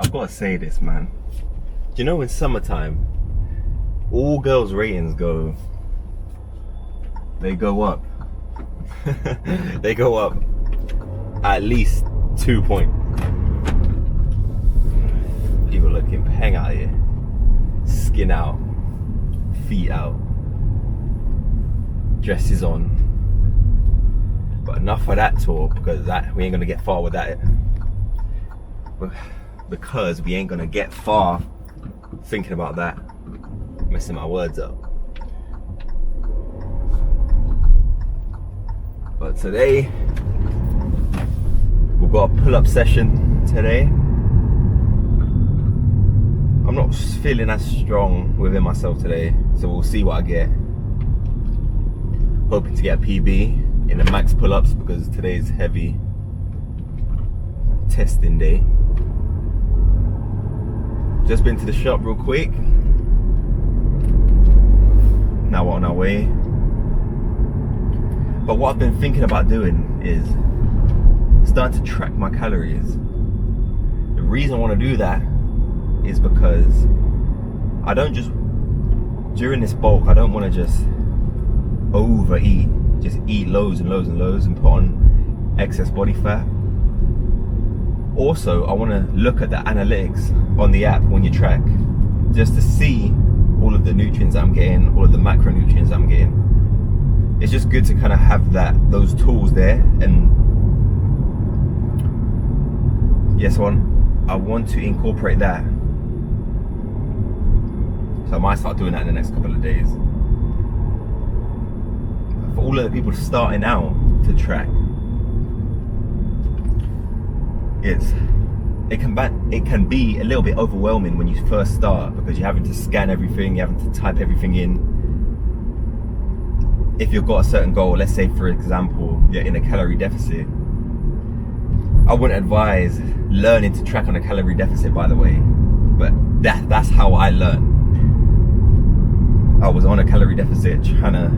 I've got to say this, man. Do you know in summertime, all girls' ratings go up. They go up at least 2 points. People looking hang out here, skin out, feet out, dresses on. But enough of that talk, because we ain't gonna get far with that. Because we ain't gonna get far thinking about that, messing my words up. But today we've got a pull-up session today. I'm not feeling as strong within myself today, so we'll see what I get. Hoping to get a PB in the max pull-ups because today's heavy testing day. Just been to the shop real quick. Now we're on our way. But what I've been thinking about doing is starting to track my calories. The reason I want to do that is because I don't just, during this bulk, I don't want to just overeat, just eat loads and loads and loads and put on excess body fat. Also, I want to look at the analytics on the app when you track, just to see all of the nutrients that I'm getting, all of the macronutrients that I'm getting. It's just good to kind of have those tools there. And yes, I want to incorporate that. So I might start doing that in the next couple of days. For all of the people starting out to track, it can be a little bit overwhelming when you first start, because you're having to scan everything, you're having to type everything in. If you've got a certain goal, let's say for example you're in a calorie deficit, I wouldn't advise learning to track on a calorie deficit, by the way, but that's how I learned. I was on a calorie deficit trying to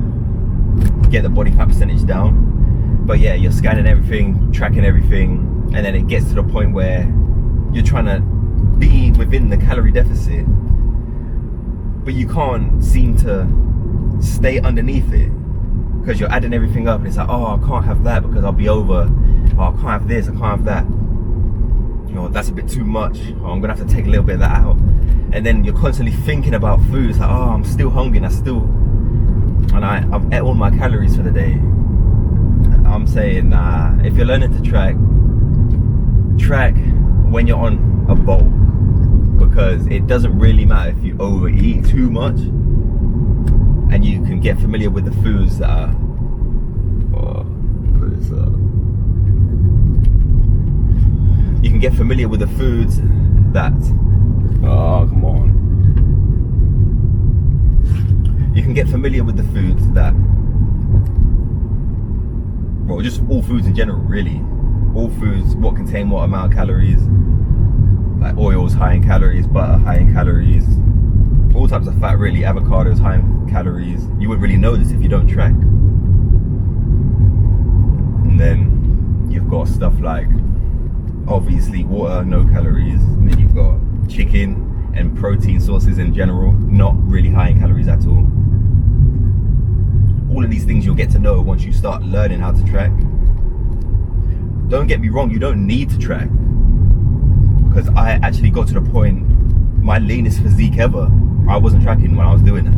get the body fat percentage down. But yeah, you're scanning everything, tracking everything, and then it gets to the point where you're trying to be within the calorie deficit, but you can't seem to stay underneath it because you're adding everything up, and it's like, oh, I can't have that because I'll be over. Oh, I can't have this, I can't have that. You know, that's a bit too much. Oh, I'm gonna have to take a little bit of that out. And then you're constantly thinking about food. It's like, oh, I'm still hungry, and I've ate all my calories for the day. I'm saying, nah, if you're learning to track when you're on a bulk, because it doesn't really matter if you overeat too much, and you can get familiar with the foods that are, you can get familiar with the foods that, you can get familiar with the foods that, well, just all foods in general, really. All foods, what contain what amount of calories, like oils high in calories, butter high in calories, all types of fat, really. Avocados high in calories. You wouldn't really know this if you don't track. And then you've got stuff like, obviously, water, no calories. And then you've got chicken and protein sources in general, not really high in calories at all. All of these things you'll get to know once you start learning how to track. Don't get me wrong, you don't need to track, because I actually got to the point, my leanest physique ever, I wasn't tracking when I was doing it.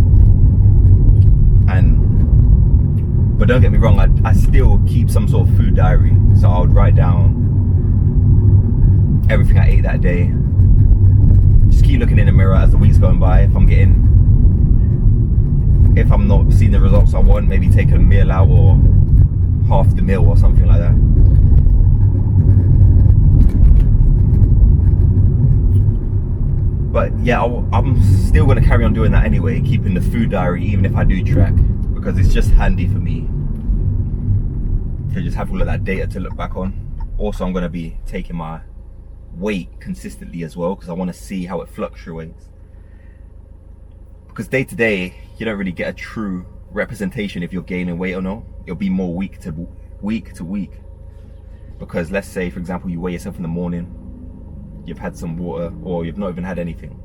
But don't get me wrong, I still keep some sort of food diary. So I would write down everything I ate that day. Just keep looking in the mirror as the week's going by. If I'm not seeing the results I want, maybe take a meal out or half the meal or something like that. But yeah, I'm still going to carry on doing that anyway, keeping the food diary even if I do track, because it's just handy for me to just have all of that data to look back on. Also, I'm going to be taking my weight consistently as well, because I want to see how it fluctuates. Because day to day, you don't really get a true representation if you're gaining weight or not. It'll be more week to week. Because let's say, for example, you weigh yourself in the morning, you've had some water, or you've not even had anything.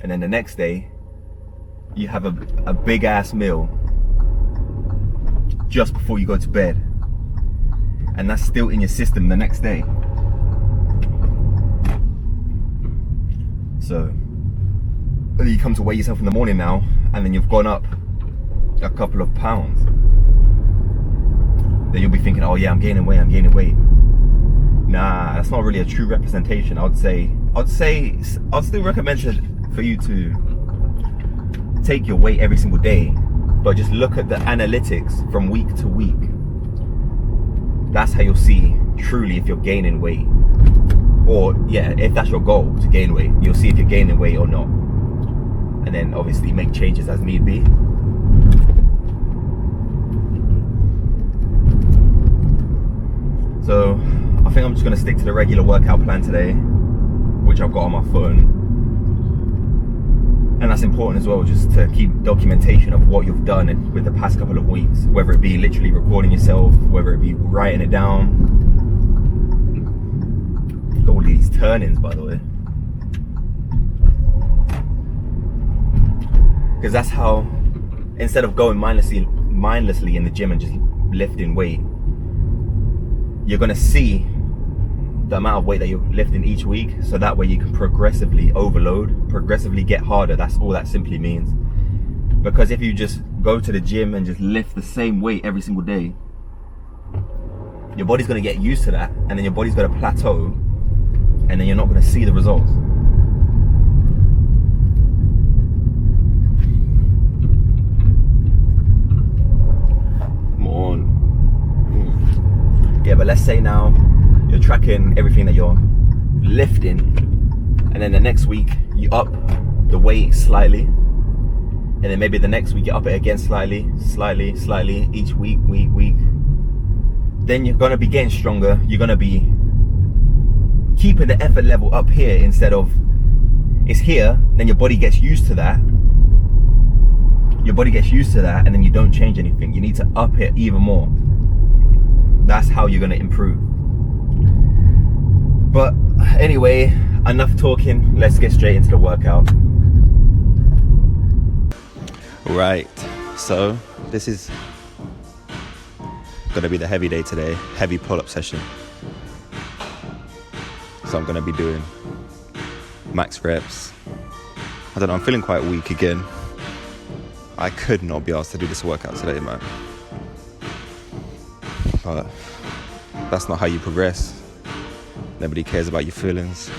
And then the next day, you have a big ass meal just before you go to bed. And that's still in your system the next day. So, whether you come to weigh yourself in the morning now, and then you've gone up a couple of pounds, then you'll be thinking, oh yeah, I'm gaining weight. Nah, that's not really a true representation. I'd still recommend for you to take your weight every single day, but just look at the analytics from week to week. That's how you'll see truly if you're gaining weight. Or yeah, if that's your goal, to gain weight, you'll see if you're gaining weight or not. And then obviously make changes as need be. So I think I'm just gonna stick to the regular workout plan today, which I've got on my phone. And that's important as well, just to keep documentation of what you've done with the past couple of weeks, whether it be literally recording yourself, whether it be writing it down. All these turn-ins, by the way, because that's how, instead of going mindlessly in the gym and just lifting weight, you're gonna see the amount of weight that you're lifting each week, so that way you can progressively overload, progressively get harder. That's all that simply means. Because if you just go to the gym and just lift the same weight every single day, your body's gonna get used to that, and then your body's gonna plateau, and then you're not gonna see the results. Come on. Yeah, but let's say now you're tracking everything that you're lifting, and then the next week you up the weight slightly, and then maybe the next week you up it again slightly, each week. Then you're gonna be getting stronger. You're gonna be keeping the effort level up here instead of it's here. Then your body gets used to that. And then you don't change anything. You need to up it even more. That's how you're gonna improve. But anyway, enough talking. Let's get straight into the workout. Right, so this is gonna be the heavy day today, heavy pull-up session. So I'm gonna be doing max reps. I don't know, I'm feeling quite weak again. I could not be asked to do this workout today, man. But that's not how you progress. Nobody cares about your feelings.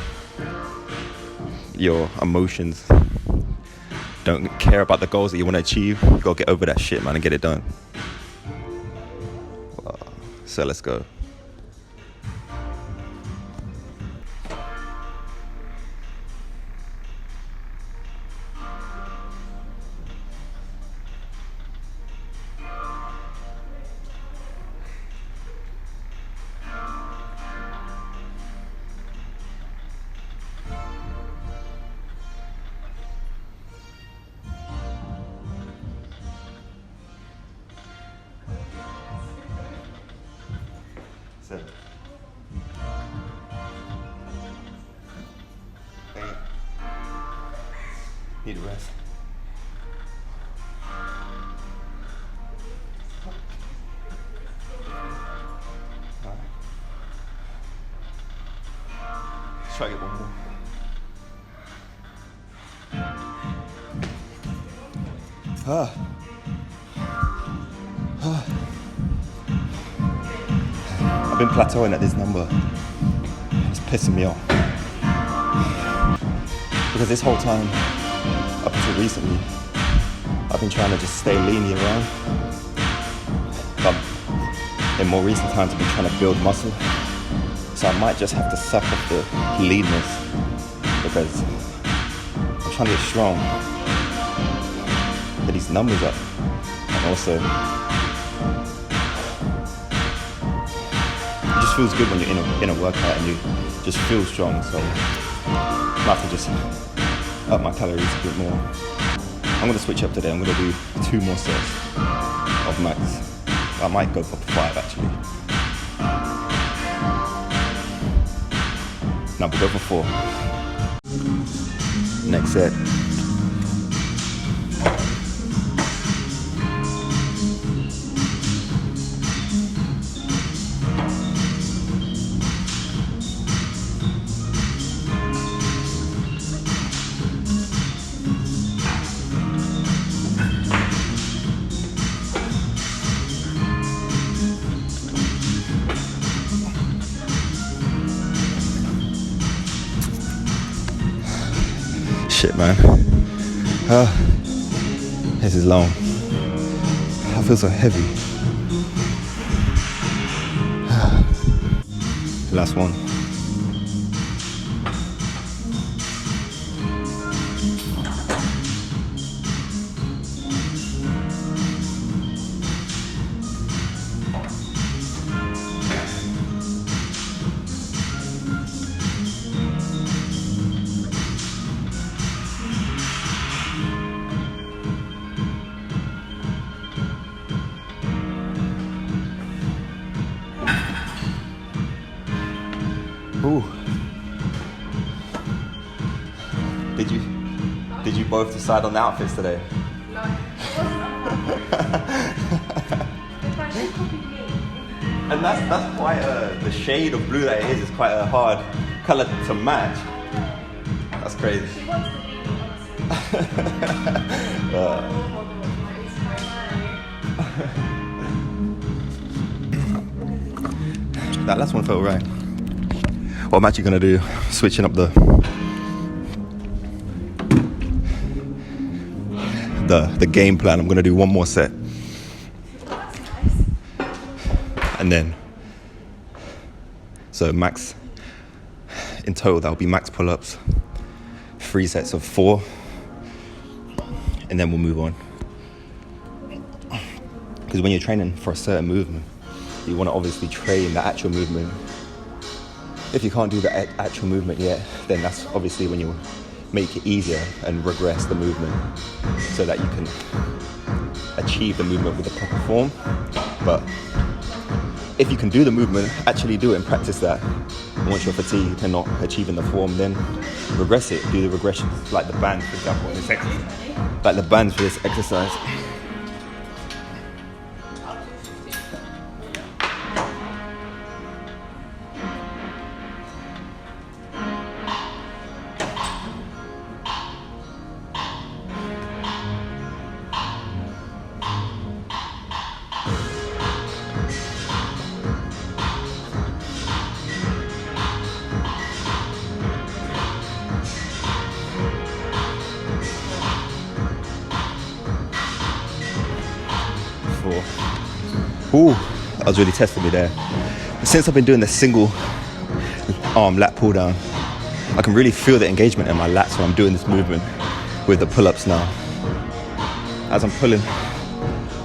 Your emotions don't care about the goals that you want to achieve. You gotta get over that shit, man, and get it done. So let's go. Seven. 8. Need a rest. 9. Let's try to get one more. I've been plateauing at this number. It's pissing me off. Because this whole time, up until recently, I've been trying to just stay lean year round. But in more recent times, I've been trying to build muscle. So I might just have to suck off the leanness, because I'm trying to get strong. Get these numbers up. And also, it just feels good when you're in a workout and you just feel strong. So I might have to just up my calories a bit more. I'm gonna switch up today. I'm gonna do 2 more sets of max. I might go for 5 actually. Now we'll go for 4. Next set. Shit, man. This is long. I feel so heavy. Last one. Ooh. Did you both decide on the outfits today? No. And that's quite the shade of blue that it is quite a hard colour to match. That's crazy. She wants to be, honestly. That last one felt right. What I'm actually gonna do, switching up the game plan. I'm gonna do one more set, and then so max in total that'll be max pull-ups, 3 sets of 4, and then we'll move on. Because when you're training for a certain movement, you want to obviously train the actual movement. If you can't do the actual movement yet, then that's obviously when you make it easier and regress the movement so that you can achieve the movement with the proper form. But if you can do the movement, actually do it and practice that. And once you're fatigued and not achieving the form, then regress it. Do the regressions, like the bands, for example, in this exercise. Like the bands for this exercise. Ooh, that was really testing me there. Since I've been doing the single arm lat pull down, I can really feel the engagement in my lats when I'm doing this movement with the pull-ups now. As I'm pulling,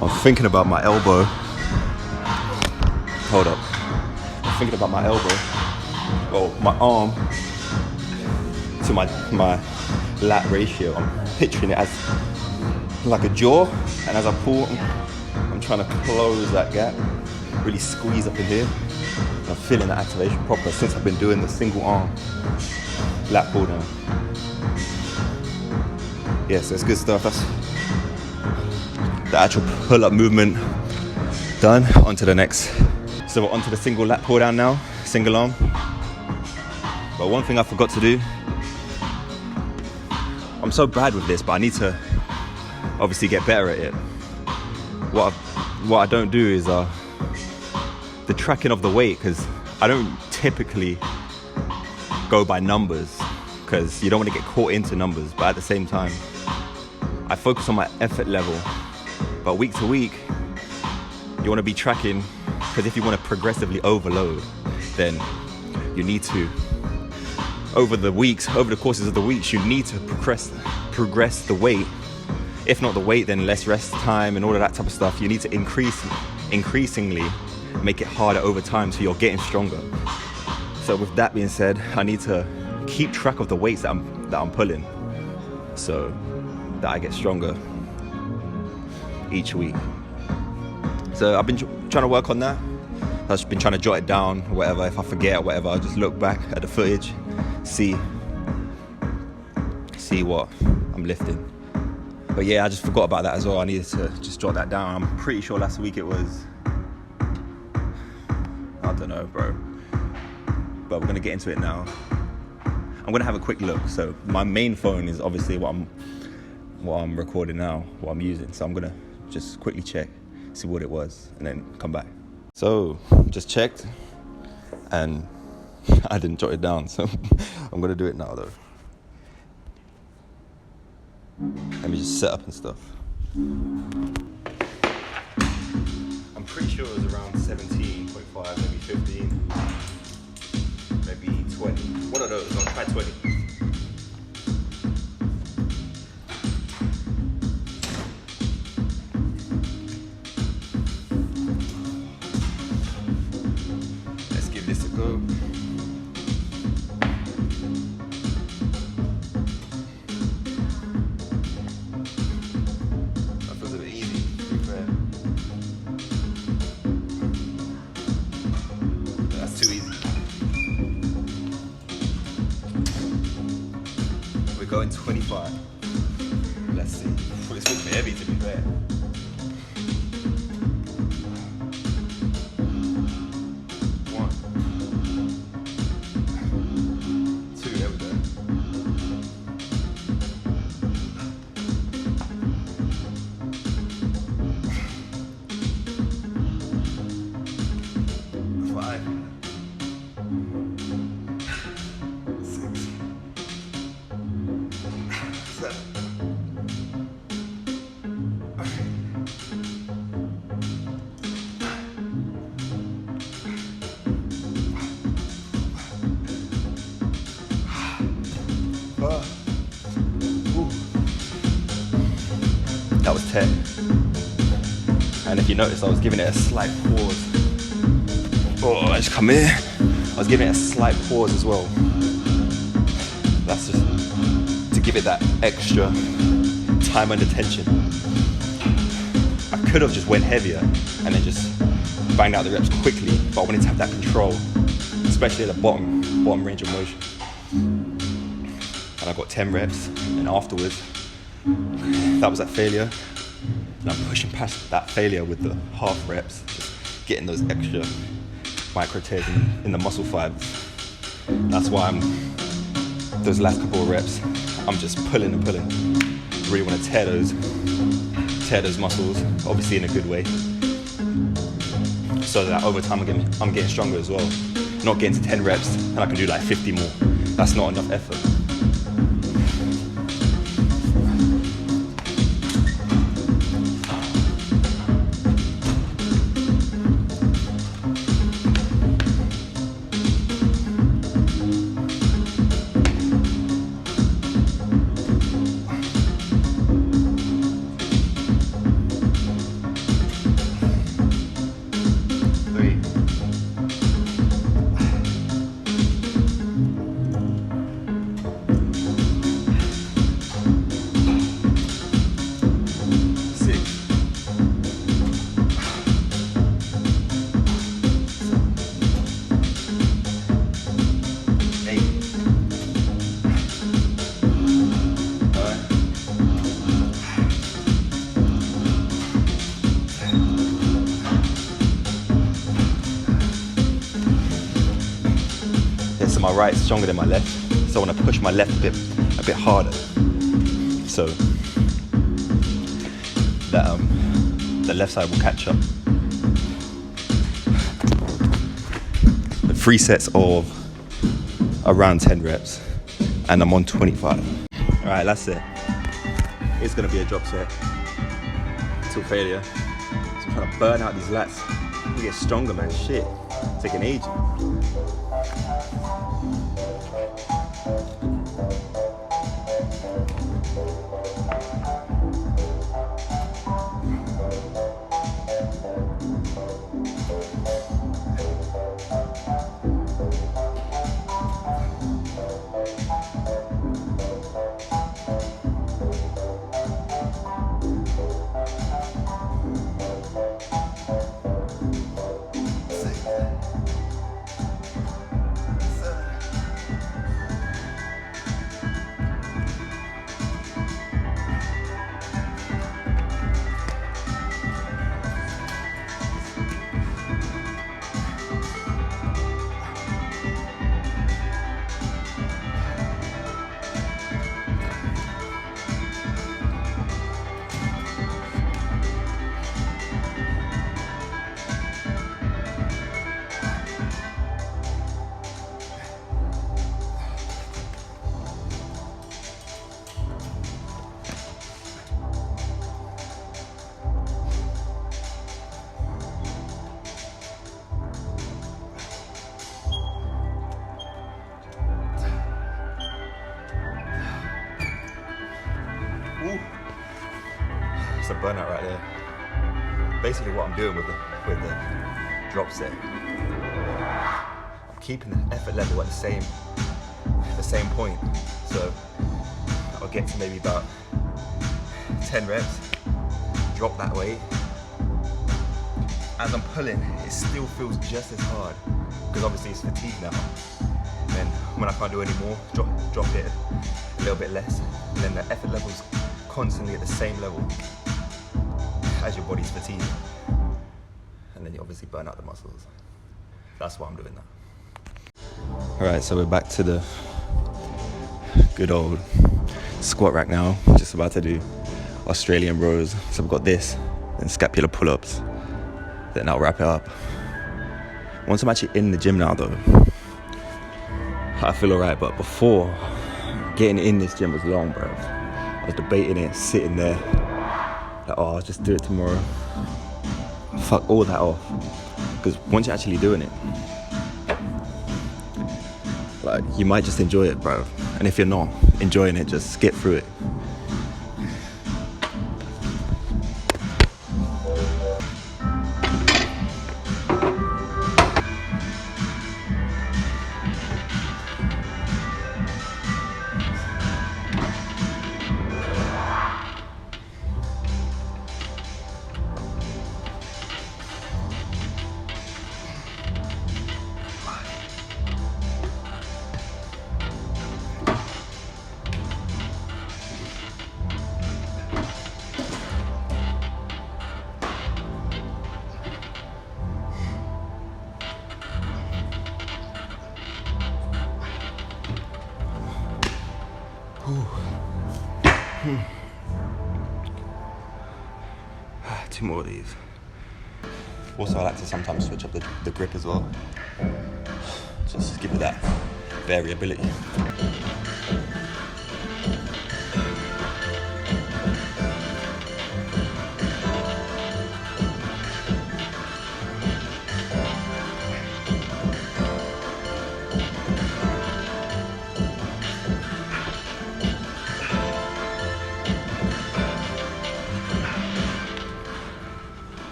I'm thinking about my elbow. Hold up. I'm thinking about my elbow, or my arm to my lat ratio. I'm picturing it as like a jaw, and as I pull, I'm trying to close that gap, really squeeze up in here. And I'm feeling the activation proper since I've been doing the single arm lat pull down. Yeah, so it's good stuff. That's the actual pull-up movement done. On to the next. So we're onto the single lat pull down now, single arm. But one thing I forgot to do, I'm so bad with this, but I need to obviously get better at it. What I don't do is the tracking of the weight, because I don't typically go by numbers, because you don't want to get caught into numbers, but at the same time I focus on my effort level. But week to week you want to be tracking, because if you want to progressively overload, then you need to, over the courses of the weeks, you need to progress the weight. If not the weight, then less rest time and all of that type of stuff. You need to increasingly make it harder over time so you're getting stronger. So with that being said, I need to keep track of the weights that I'm pulling, so that I get stronger each week. So I've been trying to work on that. I've been trying to jot it down, whatever. If I forget or whatever, I'll just look back at the footage see what I'm lifting. But yeah, I just forgot about that as well. I needed to just jot that down. I'm pretty sure last week it was, I don't know, bro. But we're gonna get into it now. I'm gonna have a quick look. So my main phone is obviously what I'm recording now, what I'm using. So I'm gonna just quickly check, see what it was, and then come back. So just checked, and I didn't jot it down. So I'm gonna do it now though. Let me just set up and stuff. I'm pretty sure it was around 17.5, maybe 15, maybe 20. One of those, I'll try 20. Let's give this a go. Going 25. Let's see. Well, it's looking heavy to be fair. One. Two, there we go. Five. That was 10. And if you notice, I was giving it a slight pause. Oh, I just come here. I was giving it a slight pause as well. That's just to give it that extra time under tension. I could have just went heavier and then just banged out the reps quickly, but I wanted to have that control, especially at the bottom range of motion. And I got 10 reps, and afterwards, that was that failure. And I'm pushing past that failure with the half reps, just getting those extra micro tears in the muscle fibers. That's why those last couple of reps, I'm just pulling and pulling. I really want to tear those muscles, obviously in a good way, so that over time I'm getting stronger as well. Not getting to 10 reps and I can do like 50 more. That's not enough effort. So my right's stronger than my left, so I want to push my left a bit harder, so that the left side will catch up. 3 sets of around 10 reps, and I'm on 25. All right, that's it. It's gonna be a drop set till failure. So I'm trying to burn out these lats. You get stronger, man. Shit, it's taking ages. That's a burnout right there. Basically what I'm doing with the drop set, I'm keeping the effort level at the same point. So I'll get to maybe about 10 reps, drop that weight. As I'm pulling, it still feels just as hard because obviously it's fatigue now. And when I can't do any more, drop it a little bit less, and then the effort level's constantly at the same level as your body's fatigued, and then you obviously burn out the muscles. That's why I'm doing that. All right, so we're back to the good old squat rack now. Just about to do Australian rows. So we've got this, then scapular pull-ups. Then I'll wrap it up. Once I'm actually in the gym now though, I feel alright, but before getting in this gym was long, bro. I was debating it, sitting there, like, oh, I'll just do it tomorrow. Fuck all that off. Because once you're actually doing it, like, you might just enjoy it, bro. And if you're not enjoying it, just skip through it. Two more of these. Also, I like to sometimes switch up the grip as well. Just give it that variability.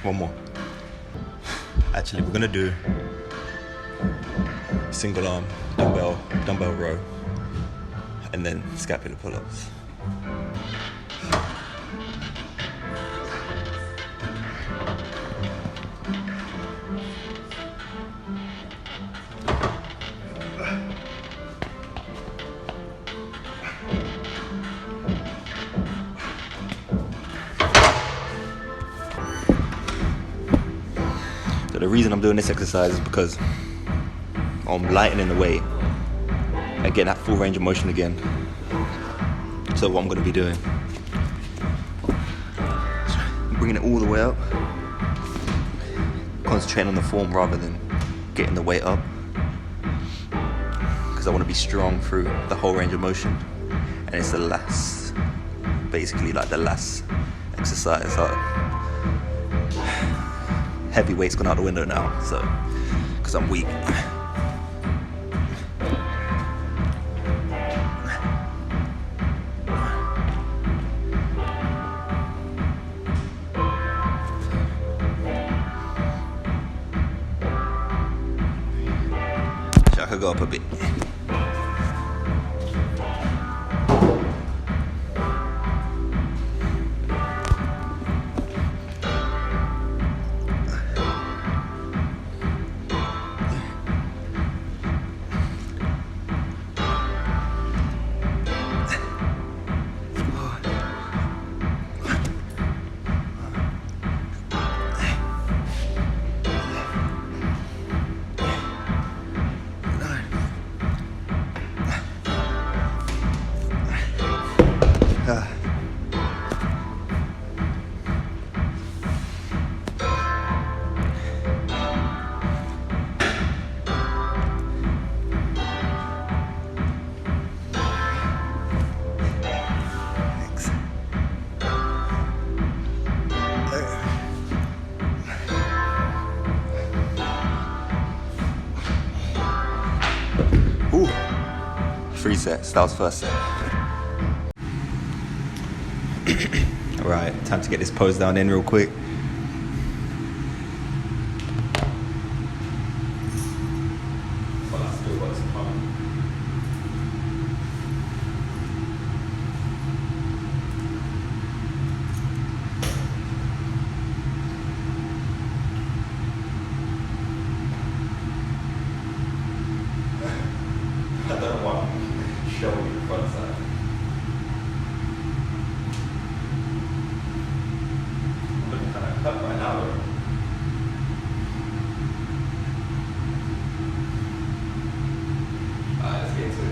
One more. Actually, we're gonna do single arm dumbbell row, and then scapular pull-ups. The reason I'm doing this exercise is because I'm lightening the weight and getting that full range of motion again. So what I'm going to be doing, bringing it all the way up, concentrating on the form rather than getting the weight up, because I want to be strong through the whole range of motion. And it's the last, basically like the last exercise. Heavy weight's gone out the window now, so, because I'm weak. So I could go up a bit. Ooh, 3 sets, that was first set. Right, time to get this pose down in real quick. Well, I still got some time. I don't want to show you the front side. I'm looking kind of cut right now though. Alright, let's get into it.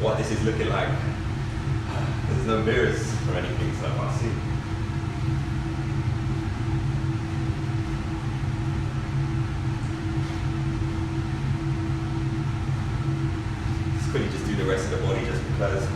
What this is looking like. There's no mirrors or anything, so I can't see. Just quickly just do the rest of the body just because.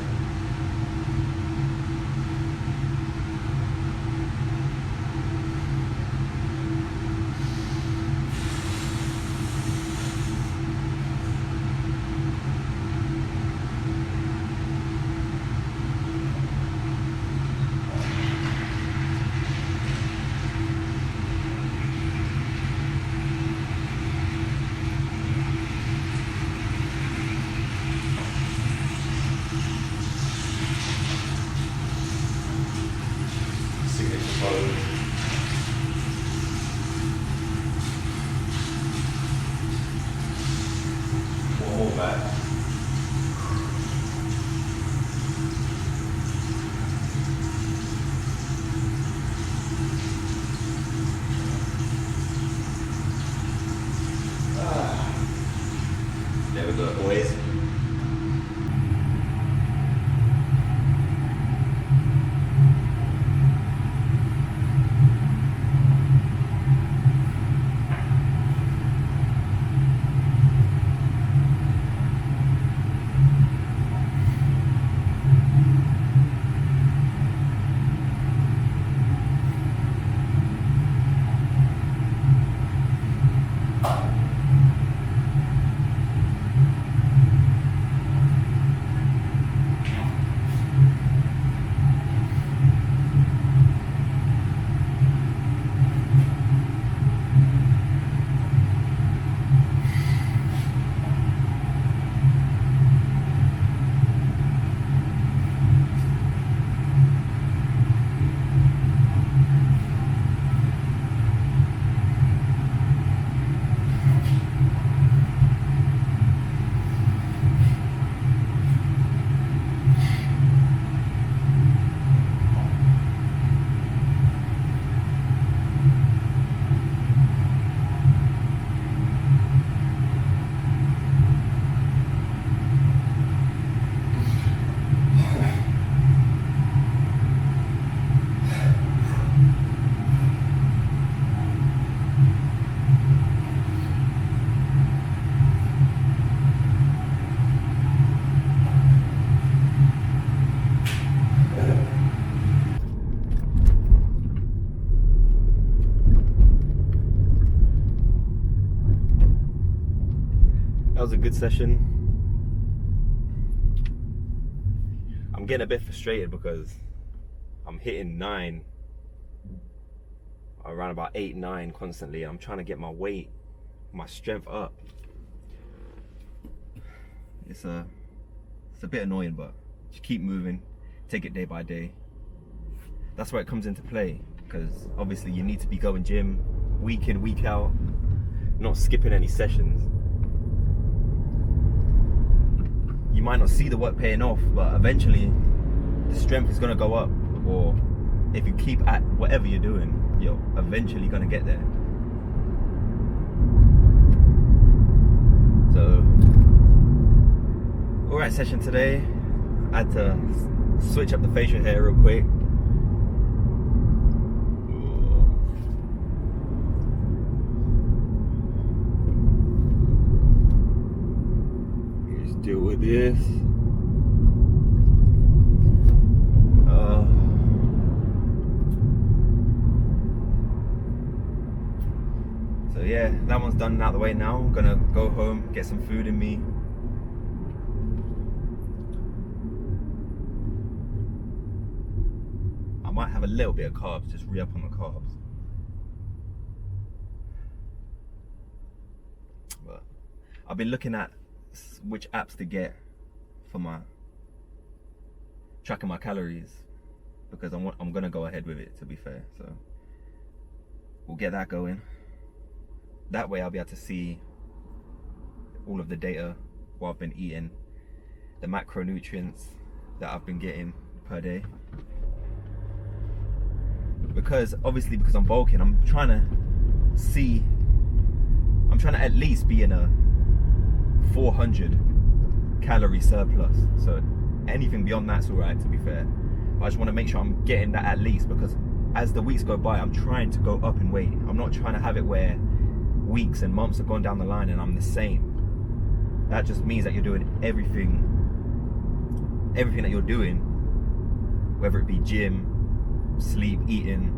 One more back. There we go, boys. That was a good session. I'm getting a bit frustrated because I'm hitting 9, around about 8, 9 constantly. I'm trying to get my weight, my strength up. It's a bit annoying, but just keep moving, take it day by day. That's where it comes into play, because obviously you need to be going gym week in, week out, not skipping any sessions. you might not see the work paying off, but eventually the strength is going to go up. Or if you keep at whatever you're doing, you're eventually going to get there. So, alright, session today. I had to switch up the facial hair real quick. Just deal with this. So yeah, that one's done and out of the way now. I'm gonna go home, get some food in me. I might have a little bit of carbs, just re-up on the carbs. But I've been looking at which apps to get for my tracking my calories, because I'm gonna go ahead with it, to be fair. So we'll get that going. That way I'll be able to see all of the data, what I've been eating, the macronutrients that I've been getting per day. Because obviously, because I'm bulking, I'm trying to at least be in a 400 calorie surplus. So anything beyond that's alright, to be fair. But I just want to make sure I'm getting that at least, because as the weeks go by, I'm trying to go up in weight. I'm not trying to have it where weeks and months have gone down the line and I'm the same. That just means that you're doing everything that you're doing, whether it be gym, sleep, eating,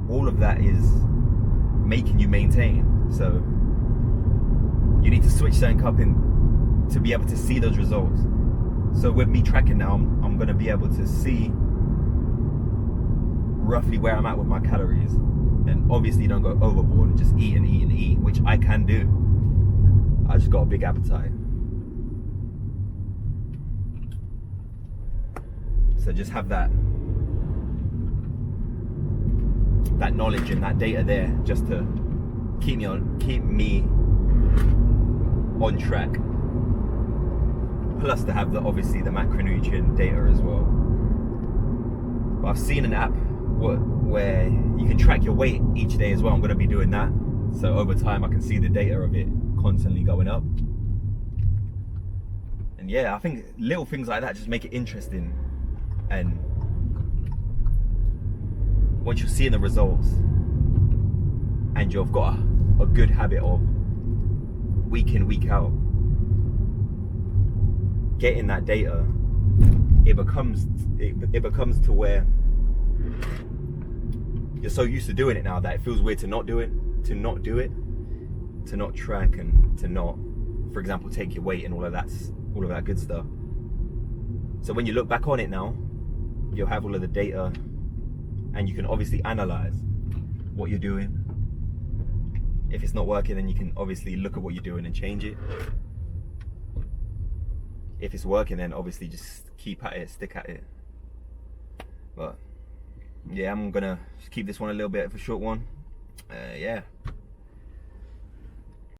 all of that is making you maintain. So you need to switch something up to be able to see those results. So with me tracking now, I'm going to be able to see roughly where I'm at with my calories. And obviously don't go overboard and just eat and eat and eat, which I can do. I just got a big appetite. So just have that knowledge and that data there, just to keep me on track. Plus to have obviously the macronutrient data as well. But I've seen an app where you can track your weight each day as well. I'm going to be doing that, so over time I can see the data of it constantly going up. And yeah, I think little things like that just make it interesting. And once you're seeing the results and you've got a good habit of week in, week out getting that data, it becomes to where you're so used to doing it now that it feels weird to not do it, to not track, and to not, for example, take your weight and all of that good stuff. So when you look back on it now, you'll have all of the data, and you can obviously analyze what you're doing. If it's not working, then you can obviously look at what you're doing and change it. If it's working, then obviously just keep at it, stick at it. But yeah, I'm gonna keep this one a little bit of a short one. Yeah.